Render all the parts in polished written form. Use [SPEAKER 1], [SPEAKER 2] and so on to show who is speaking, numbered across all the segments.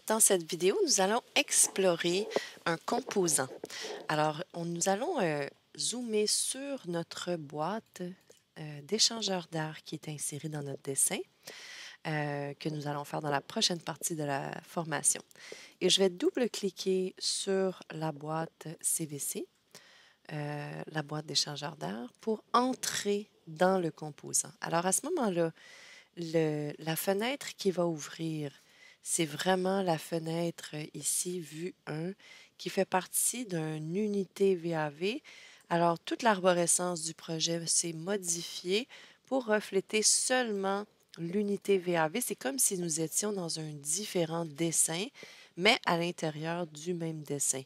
[SPEAKER 1] Dans cette vidéo, nous allons explorer un composant. Alors, nous allons zoomer sur notre boîte d'échangeur d'air qui est insérée dans notre dessin, que nous allons faire dans la prochaine partie de la formation. Et je vais double-cliquer sur la boîte CVC, la boîte d'échangeur d'air, pour entrer dans le composant. Alors, à ce moment-là, la fenêtre qui va ouvrir, c'est vraiment la fenêtre ici, vue 1, qui fait partie d'une unité VAV. Alors, toute l'arborescence du projet s'est modifiée pour refléter seulement l'unité VAV. C'est comme si nous étions dans un différent dessin, mais à l'intérieur du même dessin.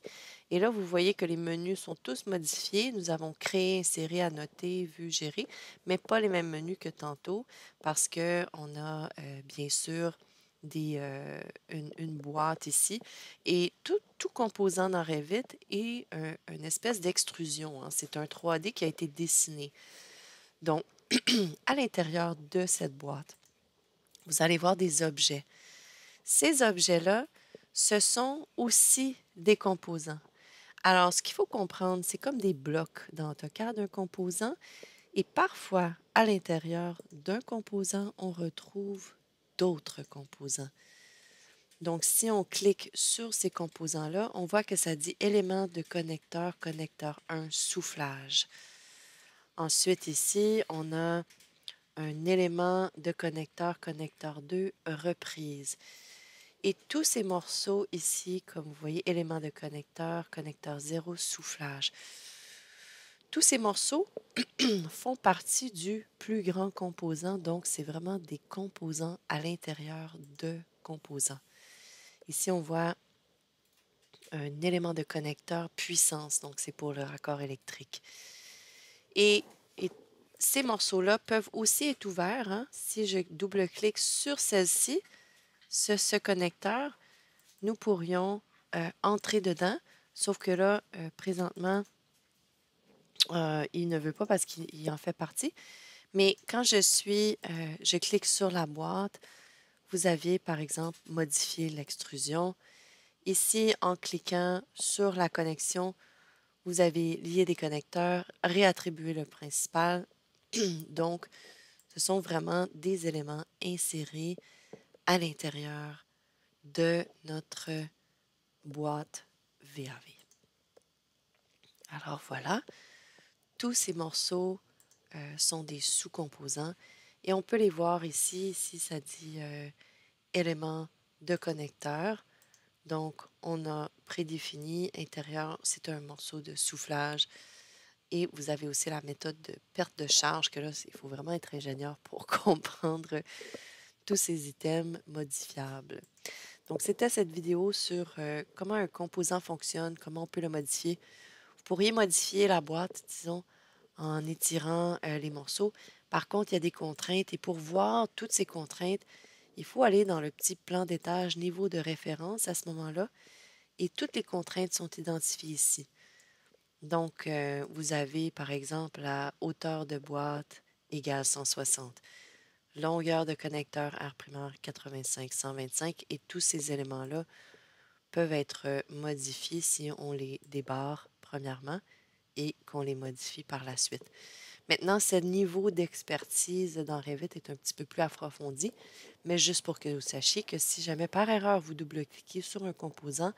[SPEAKER 1] Et là, vous voyez que les menus sont tous modifiés. Nous avons créé, inséré, annoté, vu, géré, mais pas les mêmes menus que tantôt parce qu'on a bien sûr une boîte ici. Et tout composant dans Revit est une espèce d'extrusion, hein. C'est un 3D qui a été dessiné. Donc, à l'intérieur de cette boîte, vous allez voir des objets. Ces objets-là, ce sont aussi des composants. Alors, ce qu'il faut comprendre, c'est comme des blocs dans AutoCAD, un composant. Et parfois, à l'intérieur d'un composant, on retrouve d'autres composants. Donc, si on clique sur ces composants-là, on voit que ça dit élément de connecteur, connecteur 1, soufflage. Ensuite, ici, on a un élément de connecteur, connecteur 2, reprise. Et tous ces morceaux ici, comme vous voyez, élément de connecteur, connecteur 0, soufflage. Tous ces morceaux font partie du plus grand composant, donc c'est vraiment des composants à l'intérieur de composants. Ici, on voit un élément de connecteur puissance, donc c'est pour le raccord électrique. Et ces morceaux-là peuvent aussi être ouverts, hein. Si je double-clique sur celle-ci, ce connecteur, nous pourrions entrer dedans, sauf que là, présentement, il ne veut pas parce qu'il en fait partie. Mais quand je clique sur la boîte, vous aviez par exemple modifié l'extrusion. Ici, en cliquant sur la connexion, vous avez lié des connecteurs, réattribué le principal. Donc, ce sont vraiment des éléments insérés à l'intérieur de notre boîte VAV. Alors voilà, tous ces morceaux sont des sous-composants et on peut les voir ici. Ici, ça dit éléments de connecteur. Donc, on a prédéfini intérieur, c'est un morceau de soufflage. Et vous avez aussi la méthode de perte de charge, que là, il faut vraiment être ingénieur pour comprendre tous ces items modifiables. Donc, c'était cette vidéo sur comment un composant fonctionne, comment on peut le modifier. Vous pourriez modifier la boîte, disons, en étirant les morceaux. Par contre, il y a des contraintes et pour voir toutes ces contraintes, il faut aller dans le petit plan d'étage niveau de référence à ce moment-là et toutes les contraintes sont identifiées ici. Donc, vous avez par exemple la hauteur de boîte égale 160, longueur de connecteur R primaire 85, 125 et tous ces éléments-là peuvent être modifiés si on les débarre premièrement et qu'on les modifie par la suite. Maintenant, ce niveau d'expertise dans Revit est un petit peu plus approfondi, mais juste pour que vous sachiez que si jamais par erreur vous double-cliquez sur un composant,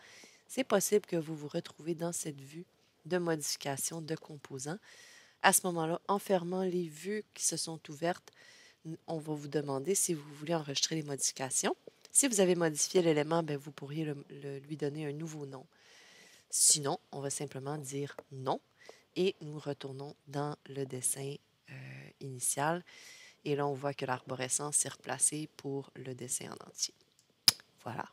[SPEAKER 1] c'est possible que vous vous retrouvez dans cette vue de modification de composants. À ce moment-là, en fermant les vues qui se sont ouvertes, on va vous demander si vous voulez enregistrer les modifications. Si vous avez modifié l'élément, vous pourriez lui donner un nouveau nom. Sinon, on va simplement dire non et nous retournons dans le dessin initial. Et là, on voit que l'arborescence s'est replacée pour le dessin en entier. Voilà.